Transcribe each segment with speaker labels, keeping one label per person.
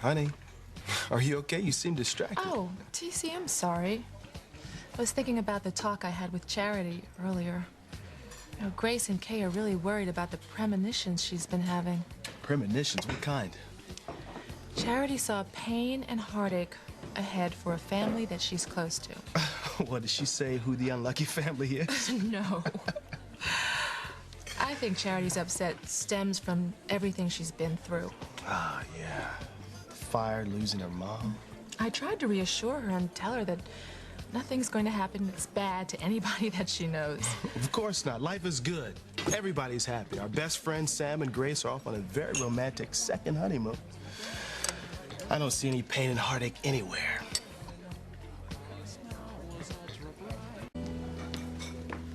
Speaker 1: Honey, are you okay? You seem distracted.
Speaker 2: Oh, TC, I'm sorry. I was thinking about the talk I had with Charity earlier. You know, Grace and Kay are really worried about the premonitions she's been having.
Speaker 1: Premonitions? What kind?
Speaker 2: Charity saw pain and heartache ahead for a family that she's close to.
Speaker 1: What, did she say who the unlucky family is?
Speaker 2: No. I think Charity's upset stems from everything she's been through.
Speaker 1: Ah, yeah. The fire, losing her mom.
Speaker 2: I tried to reassure her and tell her that nothing's going to happen that's bad to anybody that she knows.
Speaker 1: Of course not. Life is good. Everybody's happy. Our best friends, Sam and Grace, are off on a very romantic second honeymoon. I don't see any pain and heartache anywhere.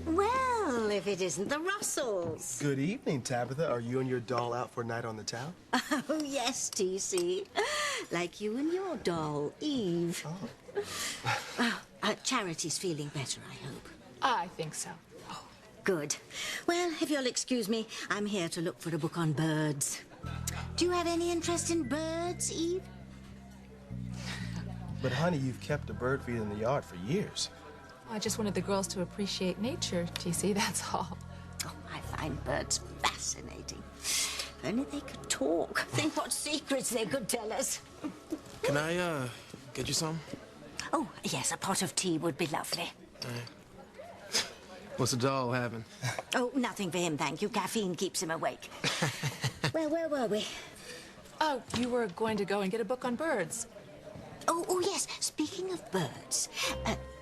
Speaker 3: Well, if it isn't the Russells.
Speaker 1: Good evening, Tabitha. Are you and your doll out for a night on the town?
Speaker 3: Oh, yes, TC. Like you and your doll, Eve.
Speaker 1: Oh.
Speaker 3: Charity's feeling better, I hope.
Speaker 2: I think so.
Speaker 3: Good. Well, if you'll excuse me, I'm here to look for a book on birds. Do you have any interest in birds, Eve?
Speaker 1: But, honey, you've kept a bird feeder in the yard for years.
Speaker 2: I just wanted the girls to appreciate nature, TC, that's all.
Speaker 3: Oh, I find birds fascinating. If only they could talk. Think what secrets they could tell us.
Speaker 4: Can I, get you some?
Speaker 3: Oh, yes, a pot of tea would be lovely.
Speaker 4: What's the doll having?
Speaker 3: Oh, nothing for him, thank you. Caffeine keeps him awake. Well, where were we?
Speaker 2: Oh, you were going to go and get a book on birds.
Speaker 3: Oh, yes. Speaking of birds,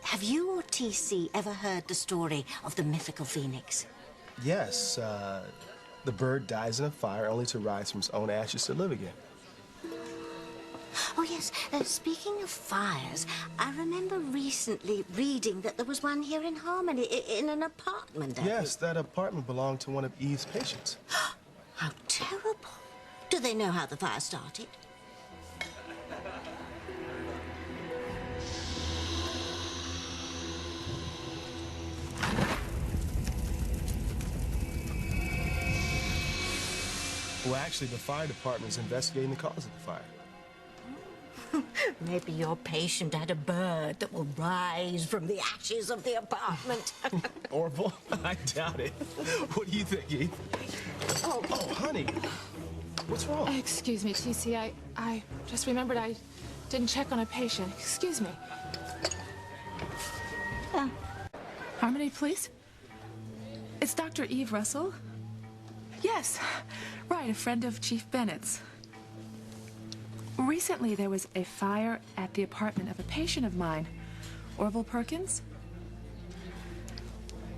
Speaker 3: have you or TC ever heard the story of the mythical phoenix?
Speaker 1: Yes, the bird dies in a fire only to rise from its own ashes to live again.
Speaker 3: Oh, yes. Speaking of fires, I remember recently reading that there was one here in Harmony, in an apartment.
Speaker 1: Yes, that apartment belonged to one of Eve's patients.
Speaker 3: How terrible. Do they know how the fire started?
Speaker 1: Well, actually, the fire department is investigating the cause of the fire.
Speaker 3: Maybe your patient had a bird that will rise from the ashes of the apartment.
Speaker 1: Orville? I doubt it. What do you think, Eve? Oh, honey. What's wrong?
Speaker 2: Excuse me, TC, I just remembered I didn't check on a patient. Excuse me. Harmony, please? It's Dr. Eve Russell? Yes, right, a friend of Chief Bennett's. Recently, there was a fire at the apartment of a patient of mine, Orville Perkins.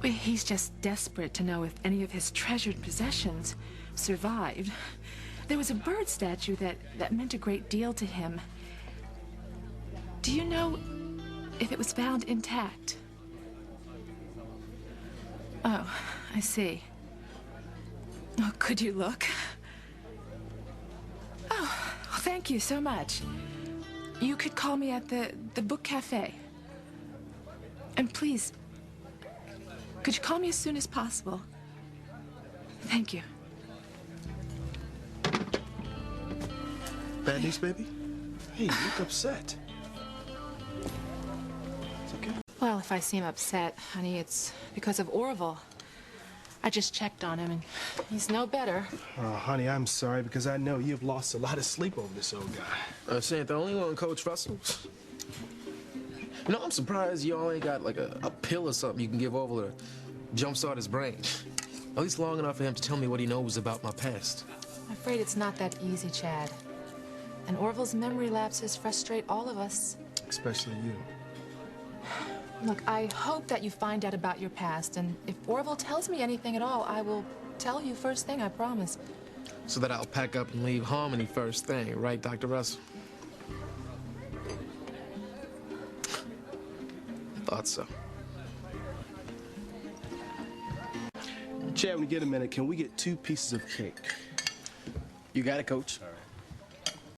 Speaker 2: He's just desperate to know if any of his treasured possessions survived. There was a bird statue that meant a great deal to him. Do you know if it was found intact? Oh, I see. Oh, could you look? Oh, thank you so much. You could call me at the book cafe. And please, could you call me as soon as possible? Thank you.
Speaker 1: Bad news, baby? Hey, you look upset. It's okay.
Speaker 2: Well, if I seem upset, honey, it's because of Orville. I just checked on him, and he's no better.
Speaker 1: Oh, honey, I'm sorry, because I know you've lost a lot of sleep over this old guy.
Speaker 4: She ain't the only one, Coach Russell. You know, I'm surprised y'all ain't got, like, a pill or something you can give Orville to jumpstart his brain. At least long enough for him to tell me what he knows about my past.
Speaker 2: I'm afraid it's not that easy, Chad. And Orville's memory lapses frustrate all of us.
Speaker 1: Especially you.
Speaker 2: Look, I hope that you find out about your past, and if Orville tells me anything at all, I will tell you first thing, I promise.
Speaker 4: So that I'll pack up and leave Harmony first thing, right, Dr. Russell? Thought so.
Speaker 1: Chad, when you get a minute, can we get 2 pieces of cake?
Speaker 4: You got it, Coach.